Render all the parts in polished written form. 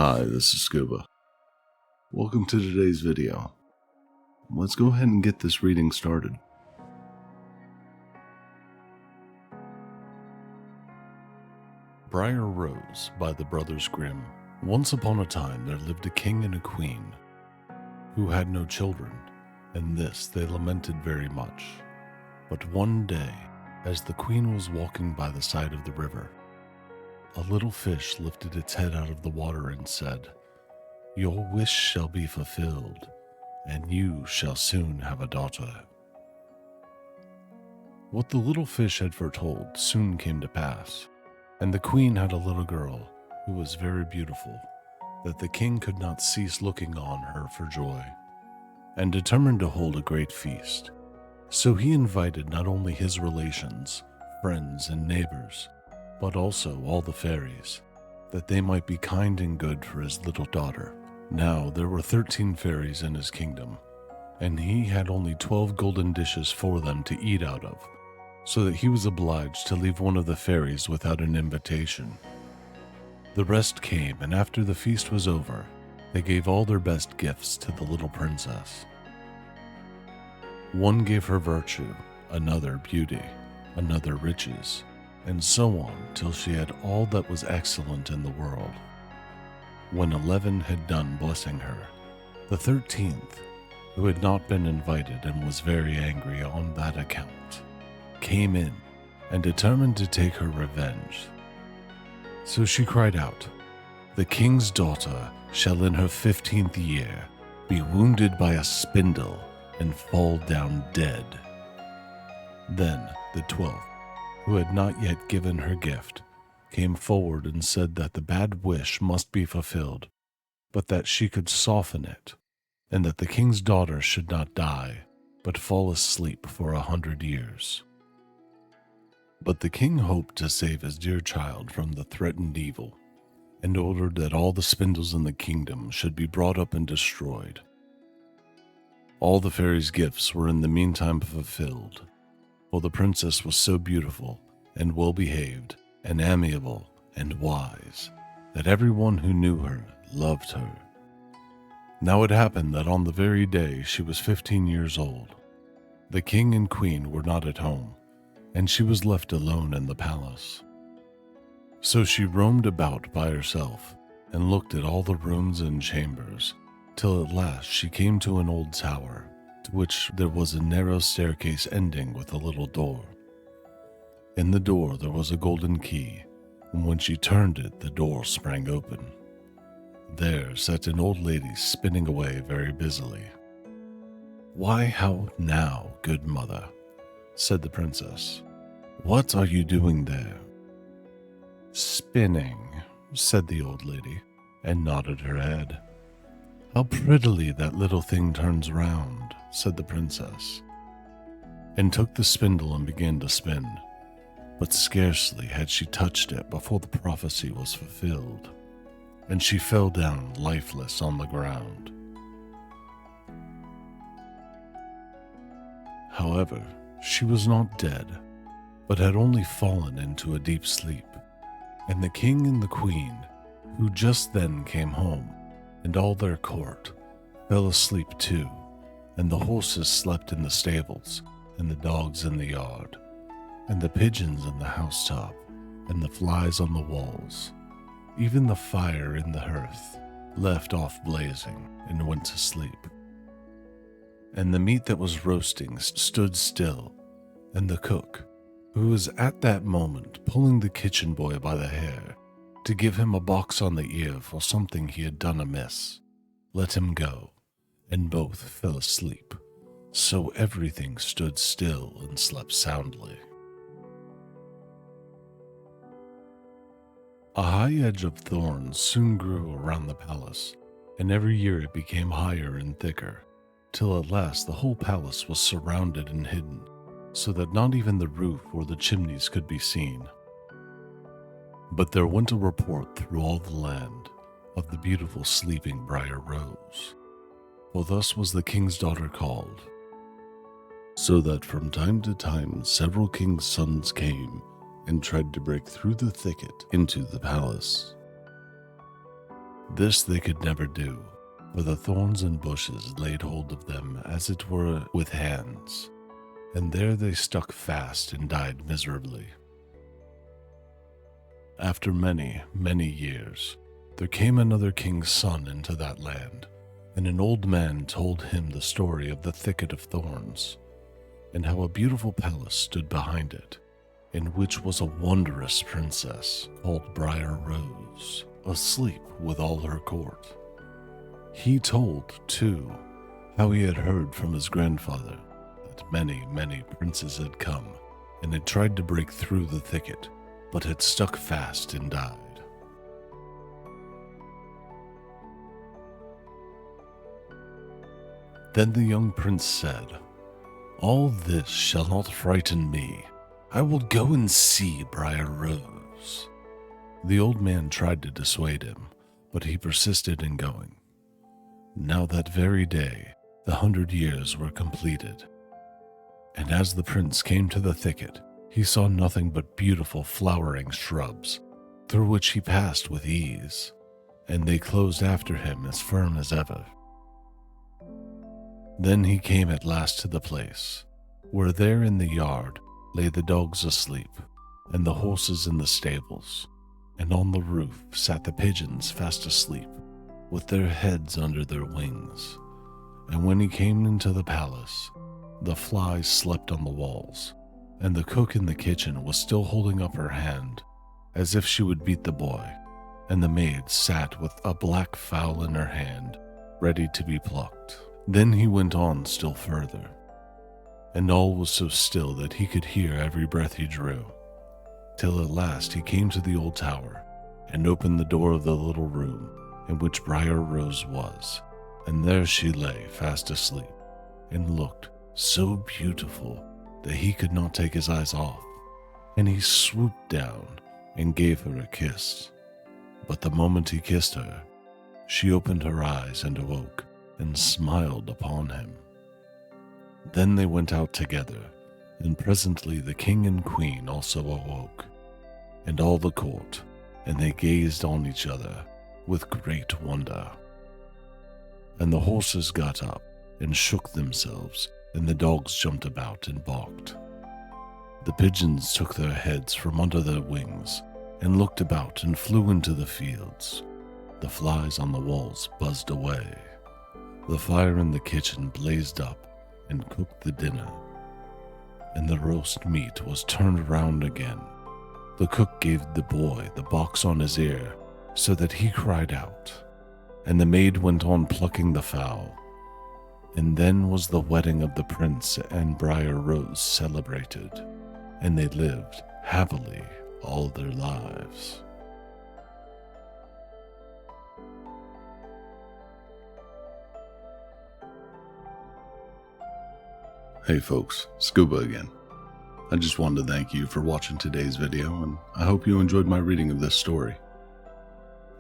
Hi, this is Scuba. Welcome to today's video. Let's go ahead and get this reading started. Briar Rose by the Brothers Grimm. Once upon a time there lived a king and a queen who had no children, and this they lamented very much. But one day, as the queen was walking by the side of the river, a little fish lifted its head out of the water and said, "Your wish shall be fulfilled, and you shall soon have a daughter." What the little fish had foretold soon came to pass, and the queen had a little girl who was very beautiful, that the king could not cease looking on her for joy, and determined to hold a great feast. So he invited not only his relations, friends, and neighbors, but also all the fairies, that they might be kind and good for his little daughter. Now there were 13 fairies in his kingdom, and he had only 12 golden dishes for them to eat out of, so that he was obliged to leave one of the fairies without an invitation. The rest came, and after the feast was over, they gave all their best gifts to the little princess. One gave her virtue, another beauty, another riches, and so on till she had all that was excellent in the world. When 11 had done blessing her, the 13th, who had not been invited and was very angry on that account, came in and determined to take her revenge. So she cried out, "The king's daughter shall in her 15th year be wounded by a spindle and fall down dead." Then the 12th, who had not yet given her gift, came forward and said that the bad wish must be fulfilled, but that she could soften it, and that the king's daughter should not die, but fall asleep for 100 years. But the king hoped to save his dear child from the threatened evil, and ordered that all the spindles in the kingdom should be brought up and destroyed. All the fairies' gifts were in the meantime fulfilled, for the princess was so beautiful and well-behaved and amiable and wise that everyone who knew her loved her. Now it happened that on the very day she was 15 years old, the king and queen were not at home, and she was left alone in the palace. So she roamed about by herself and looked at all the rooms and chambers, till at last she came to an old tower, to which there was a narrow staircase ending with a little door. In the door there was a golden key, and when she turned it, the door sprang open. There sat an old lady spinning away very busily. "Why, how now, good mother?" said the princess. "What are you doing there?" "Spinning," said the old lady, and nodded her head. "How prettily that little thing turns round," said the princess, and took the spindle and began to spin. But scarcely had she touched it before the prophecy was fulfilled, and she fell down lifeless on the ground. However, she was not dead, but had only fallen into a deep sleep, and the king and the queen, who just then came home, and all their court, fell asleep too, and the horses slept in the stables, and the dogs in the yard, and the pigeons in the housetop, and the flies on the walls. Even the fire in the hearth left off blazing and went to sleep. And the meat that was roasting stood still, and the cook, who was at that moment pulling the kitchen boy by the hair to give him a box on the ear for something he had done amiss, let him go, and both fell asleep. So everything stood still and slept soundly. A high hedge of thorns soon grew around the palace, and every year it became higher and thicker, till at last the whole palace was surrounded and hidden, so that not even the roof or the chimneys could be seen. But there went a report through all the land of the beautiful sleeping Briar Rose, for thus was the king's daughter called, so that from time to time several kings' sons came and tried to break through the thicket into the palace. This they could never do, for the thorns and bushes laid hold of them as it were with hands, and there they stuck fast and died miserably. After many, many years, there came another king's son into that land, and an old man told him the story of the thicket of thorns, and how a beautiful palace stood behind it, in which was a wondrous princess called Briar Rose, asleep with all her court. He told, too, how he had heard from his grandfather that many, many princes had come and had tried to break through the thicket, but had stuck fast and died. Then the young prince said, "All this shall not frighten me. I will go and see Briar Rose." The old man tried to dissuade him, but he persisted in going. Now that very day, the 100 years were completed. And as the prince came to the thicket, he saw nothing but beautiful flowering shrubs, through which he passed with ease, and they closed after him as firm as ever. Then he came at last to the place, where there in the yard lay the dogs asleep, and the horses in the stables, and on the roof sat the pigeons fast asleep, with their heads under their wings. And when he came into the palace, the flies slept on the walls, and the cook in the kitchen was still holding up her hand, as if she would beat the boy, and the maid sat with a black fowl in her hand, ready to be plucked. Then he went on still further, and all was so still that he could hear every breath he drew, till at last he came to the old tower, and opened the door of the little room in which Briar Rose was, and there she lay fast asleep, and looked so beautiful that he could not take his eyes off, and he swooped down and gave her a kiss. But the moment he kissed her, she opened her eyes and awoke, and smiled upon him. Then they went out together, and presently the king and queen also awoke, and all the court, and they gazed on each other with great wonder. And the horses got up and shook themselves, and the dogs jumped about and barked. The pigeons took their heads from under their wings and looked about and flew into the fields. The flies on the walls buzzed away. The fire in the kitchen blazed up and cooked the dinner, and the roast meat was turned round again. The cook gave the boy the box on his ear so that he cried out, and the maid went on plucking the fowl. And then was the wedding of the prince and Briar Rose celebrated, and they lived happily all their lives. Hey folks, Scuba again. I just wanted to thank you for watching today's video, and I hope you enjoyed my reading of this story.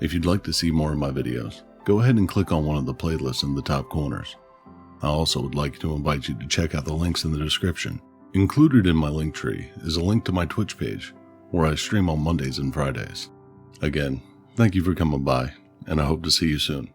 If you'd like to see more of my videos, go ahead and click on one of the playlists in the top corners. I also would like to invite you to check out the links in the description. Included in my link tree is a link to my Twitch page, where I stream on Mondays and Fridays. Again, thank you for coming by, and I hope to see you soon.